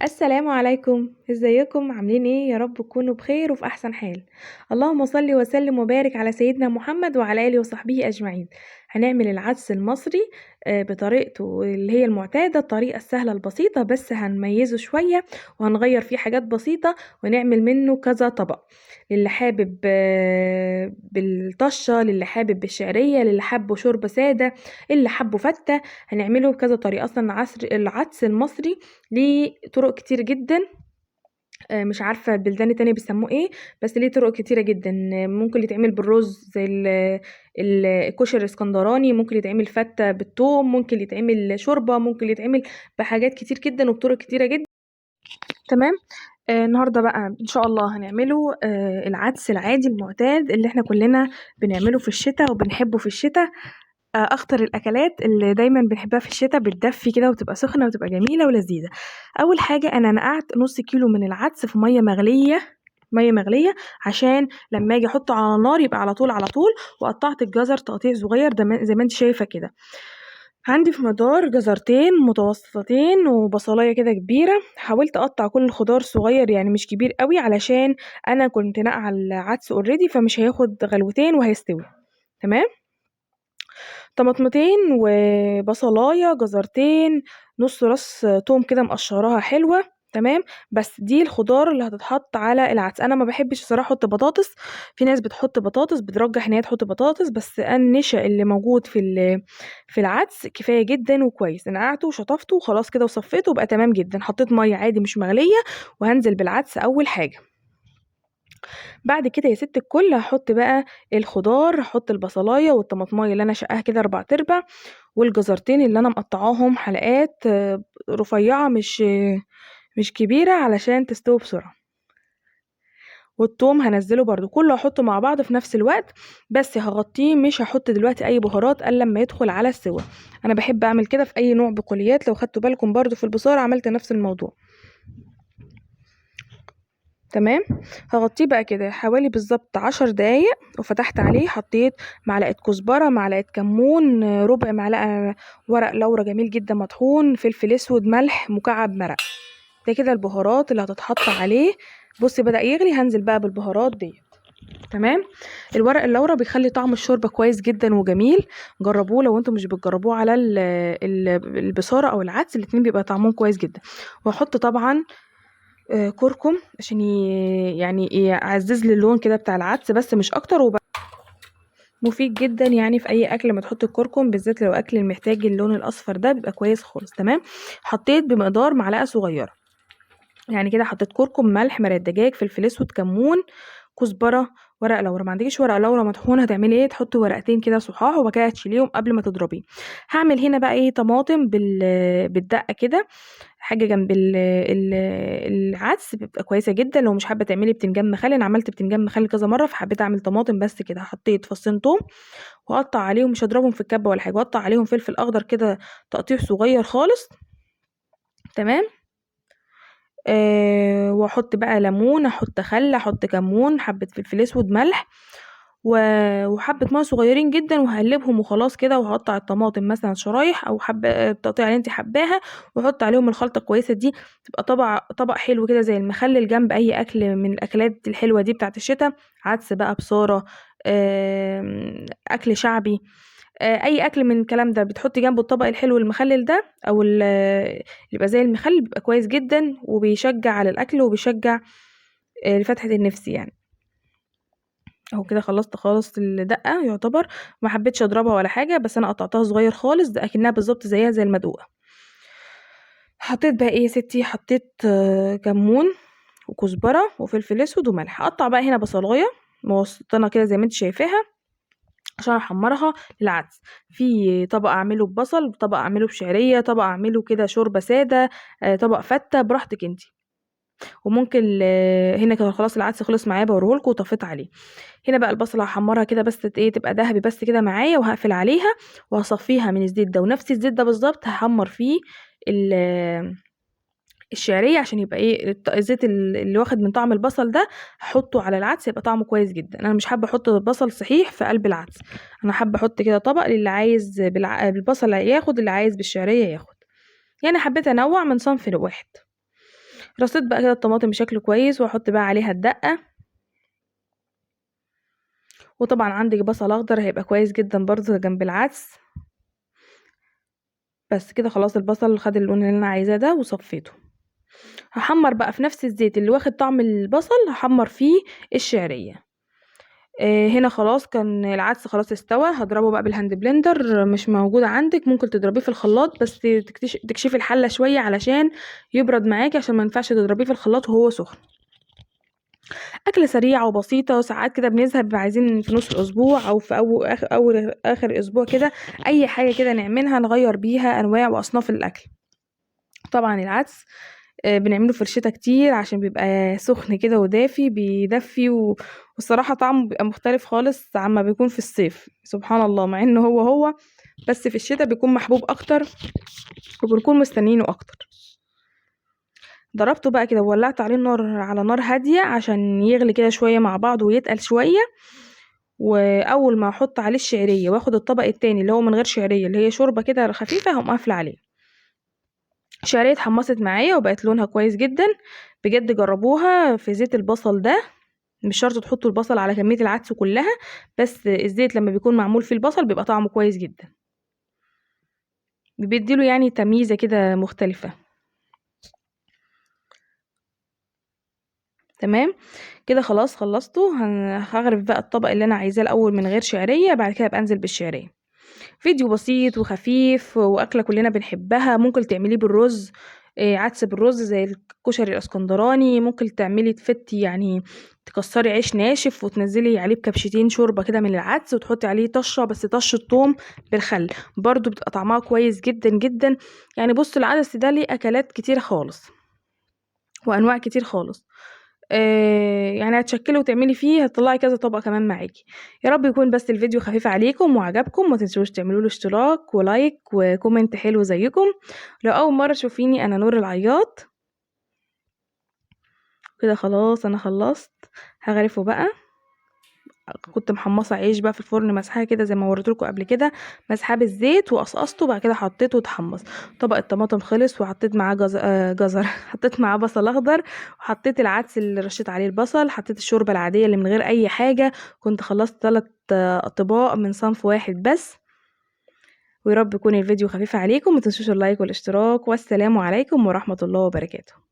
السلام عليكم، ازيكم عاملين ايه؟ يا رب تكونوا بخير وفي احسن حال. اللهم صل وسلم وبارك على سيدنا محمد وعلى اله وصحبه اجمعين. هنعمل العدس المصري بطريقته اللي هي المعتادة، الطريقة السهلة البسيطة، بس هنميزه شوية وهنغير فيه حاجات بسيطة ونعمل منه كذا طبق. للي حابب بالطشة، للي حابب بالشعرية، للي حابه شوربة سادة، اللي حابه فتة. هنعمله بكذا طريقة. اصلا العدس المصري ليه طرق كتير جدا. مش عارفة البلدان التانية بيسموه ايه، بس ليه طرق كتيرة جدا. ممكن يتعمل بالرز زي الكشري الاسكندراني، ممكن يتعمل فتة بالثوم، ممكن يتعمل شوربة، ممكن يتعمل بحاجات كتير جدا وبطرق كتيرة جدا. تمام. النهارده بقى ان شاء الله هنعمله العدس العادي المعتاد اللي احنا كلنا بنعمله في الشتاء وبنحبه في الشتاء. اكتر الاكلات اللي دايما بنحبها في الشتاء، بتدفي كده وتبقى سخنه وتبقى جميله ولذيذه. اول حاجه انا نقعت نص كيلو من العدس في ميه مغليه، ميه مغليه، عشان لما اجي احطه على النار يبقى على طول على طول. وقطعت الجزر تقطيع صغير زي ما انت شايفه كده. عندي في مدار جزرتين متوسطتين وبصلايه كده كبيره. حاولت اقطع كل الخضار صغير، يعني مش كبير قوي، علشان انا كنت ناقعه العدس اوريدي، فمش هياخد غلوتين وهيستوي. تمام. طماطمتين وبصلايه، جزرتين، نص راس توم كده مقشراها حلوه. تمام. بس دي الخضار اللي هتتحط على العدس. انا ما بحبش الصراحه احط بطاطس. في ناس بتحط بطاطس، بترجح ان هي تحط بطاطس، بس النشا اللي موجود في العدس كفايه جدا وكويس. انا نقعته وشطفته وخلاص كده وصفيته وبقى تمام جدا. حطيت ميه عادي مش مغليه، وهنزل بالعدس اول حاجه. بعد كده يا ست الكل هحط بقى الخضار. هحط البصلايه والطماطمايه اللي انا شقاها كده 4/4، والجزرتين اللي انا مقطعاهم حلقات رفيعه، مش كبيره، علشان تستوي بسرعه. والثوم هنزله برضو كله، هحطه مع بعض في نفس الوقت. بس هغطيه، مش هحط دلوقتي اي بهارات الا لما يدخل على السوا. انا بحب اعمل كده في اي نوع بقوليات. لو خدتوا بالكم برضو في البصار عملت نفس الموضوع. تمام. هغطيه بقى كده حوالي بالظبط 10 دقايق، وفتحت عليه. حطيت معلقه كزبره، معلقه كمون، ربع معلقه ورق لورا جميل جدا مطحون، فلفل اسود، ملح مكعب مرق. ده كده البهارات اللي هتتحط عليه. بصي بدأ يغلي، هنزل بقى بالبهارات دي. تمام. الورق اللورا بيخلي طعم الشوربه كويس جدا وجميل. جربوه لو انتم مش بتجربوه على البصاره او العدس، الاتنين بيبقى طعمهم كويس جدا. واحط طبعا كركم عشان يعني يعزز لي اللون كده بتاع العدس، بس مش اكتر. مفيد جدا يعني في اي اكل ما تحط الكركم، بالذات لو اكل محتاج اللون الاصفر ده بيبقى كويس خالص. تمام. حطيت بمقدار معلقه صغيره، يعني كده حطيت كركم، ملح، مرق دجاج، فلفل اسود، كمون، كزبره، ورق لورا. ما عندكيش ورق لورا مطحون، هتعملي ايه؟ تحطي ورقتين كده صحاح، وبعد كده تشيليهم قبل ما تضربيه. هعمل هنا بقى ايه؟ طماطم بالدقه كده، حاجه جنب العدس بتبقى كويسه جدا. لو مش حابه تعملي بتنجان مخلل، انا عملت بتنجان مخلل كذا مره، فحبيت اعمل طماطم بس كده. حطيت فصين توم واقطع عليهم، مش هضربهم في الكبه ولا حاجه، واقطع عليهم فلفل اخضر كده تقطيع صغير خالص. تمام. واحط بقى ليمون، احط خل، احط كمون، حبه فلفل اسود، ملح، وحبه ميه صغيرين جدا، وهقلبهم وخلاص كده. وهقطع الطماطم مثلا شرايح او حبه التقطيع اللي انت حباها، واحط عليهم الخلطه الكويسه دي. تبقى طبق حلو كده زي المخلل جنب اي اكل من الاكلات الحلوه دي بتاعت الشتاء. عدس بقى، بصاره، اكل شعبي، اي اكل من الكلام ده بتحطي جنبه الطبق الحلو المخلل ده، او اللي يبقى زي المخلل، بيبقى كويس جدا وبيشجع على الاكل وبيشجع لفتحة النفس يعني. اهو كده خلصت خالص الدقة يعتبر. ما حبيتش اضربها ولا حاجة، بس انا قطعتها صغير خالص، ده اكنها بالظبط زيها زي المدقوقة. حطيت بقى ايه يا ستي؟ حطيت كمون وكزبرة وفلفل اسود وملح. اقطع بقى هنا بصلاية موسطنة كده زي ما انت شايفاها، عشان احمرها للعدس. في طبق اعمله ببصل، طبق اعمله بشعريه، طبق اعمله كده شوربه ساده، طبق فته، براحتك انتي. وممكن هنا كده خلاص العدس خلص معايا، بوريهولكوا وطفيت عليه. هنا بقى البصله هحمرها كده بس ايه، تبقى دهبي بس كده معايا، وهقفل عليها وهصفيها من الزيت ده. ونفس الزيت ده بالظبط هحمر فيه الشعريه، عشان يبقى ايه الزيت اللي واخد من طعم البصل ده هحطه على العدس، يبقى طعمه كويس جدا. انا مش حابه احط البصل صحيح في قلب العدس، انا حابه احط كده طبق للي عايز بالبصل ياخد، اللي عايز بالشعريه ياخد. يعني حبيت انوع من صنف لواحد. رصيت بقى كده الطماطم بشكل كويس واحط بقى عليها الدقة، وطبعا عندك بصل اخضر هيبقى كويس جدا برضه جنب العدس. بس كده خلاص البصل خد اللون اللي انا عايزاه ده وصفيته. هحمر بقى في نفس الزيت اللي واخد طعم البصل، هحمر فيه الشعرية. هنا خلاص كان العدس خلاص استوى، هضربه بقى بالهاند بلندر، مش موجود عندك ممكن تضربيه في الخلاط، بس تكشفي الحلة شوية علشان يبرد معاكي، عشان ما ينفعش تضربيه في الخلاط وهو سخن. أكلة سريعة وبسيطة، وساعات كده بنزهق بنبقى عايزين في نص الأسبوع أو في أول آخر أسبوع كده أي حاجة كده نعملها نغير بيها أنواع وأصناف الأكل. طبعا العدس بنعمله في الشتا كتير عشان بيبقى سخن كده ودافي، بيدفي والصراحة طعمه بيبقى مختلف خالص عما بيكون في الصيف، سبحان الله، مع انه هو بس في الشتا بيكون محبوب اكتر وبنكون مستنينه اكتر. ضربته بقى كده وولعت عليه النار على نار هادية عشان يغلي كده شوية مع بعض ويتقل شوية. واول ما احط عليه الشعرية واخد الطبق التاني اللي هو من غير شعرية، اللي هي شوربة كده خفيفة، هقوم قافلة عليه. الشعرية اتحمصت معايا وبقت لونها كويس جدا، بجد جربوها في زيت البصل ده. مش شرط تحطوا البصل على كمية العدس كلها، بس الزيت لما بيكون معمول فيه البصل بيبقى طعمه كويس جدا، بيديله يعني تمييزة كده مختلفة. تمام كده خلاص خلصته. هغرف بقى الطبق اللي انا عايزاه الاول من غير شعرية، بعد كده ابقى انزل بالشعرية. فيديو بسيط وخفيف واكله كلنا بنحبها. ممكن تعمليه بالرز، عدس بالرز زي الكشري الاسكندراني. ممكن تعملي تفتي يعني تكسري عيش ناشف وتنزلي عليه بكبشتين شوربه كده من العدس وتحطي عليه طشه، بس طشه ثوم بالخل، برضو بتبقى طعمها كويس جدا جدا. يعني بص العدس ده ليه اكلات كتير خالص وانواع كتير خالص. يعني هتشكلي وتعملي فيه هتطلعي كذا طبق كمان معاكي. يا رب يكون بس الفيديو خفيف عليكم وعجبكم. ما تنسوش تعملوا له اشتراك ولايك وكومنت حلو زيكم. لو اول مره تشوفيني انا نور العياط. كده خلاص انا خلصت، هغرفه بقى. كنت محمصه عيش بقى في الفرن مسحاه كده زي ما وريتلكم قبل كده، مسحاه بالزيت وقصقصته وبعد كده حطيته وتحمص. طبق الطماطم خلص وحطيت معاه جزر حطيت معاه بصل اخضر، وحطيت العدس اللي رشيت عليه البصل، حطيت الشوربه العاديه اللي من غير اي حاجه. كنت خلصت 3 اطباق من صنف واحد بس. ويا رب يكون الفيديو خفيف عليكم. ما تنسوش اللايك والاشتراك، والسلام عليكم ورحمه الله وبركاته.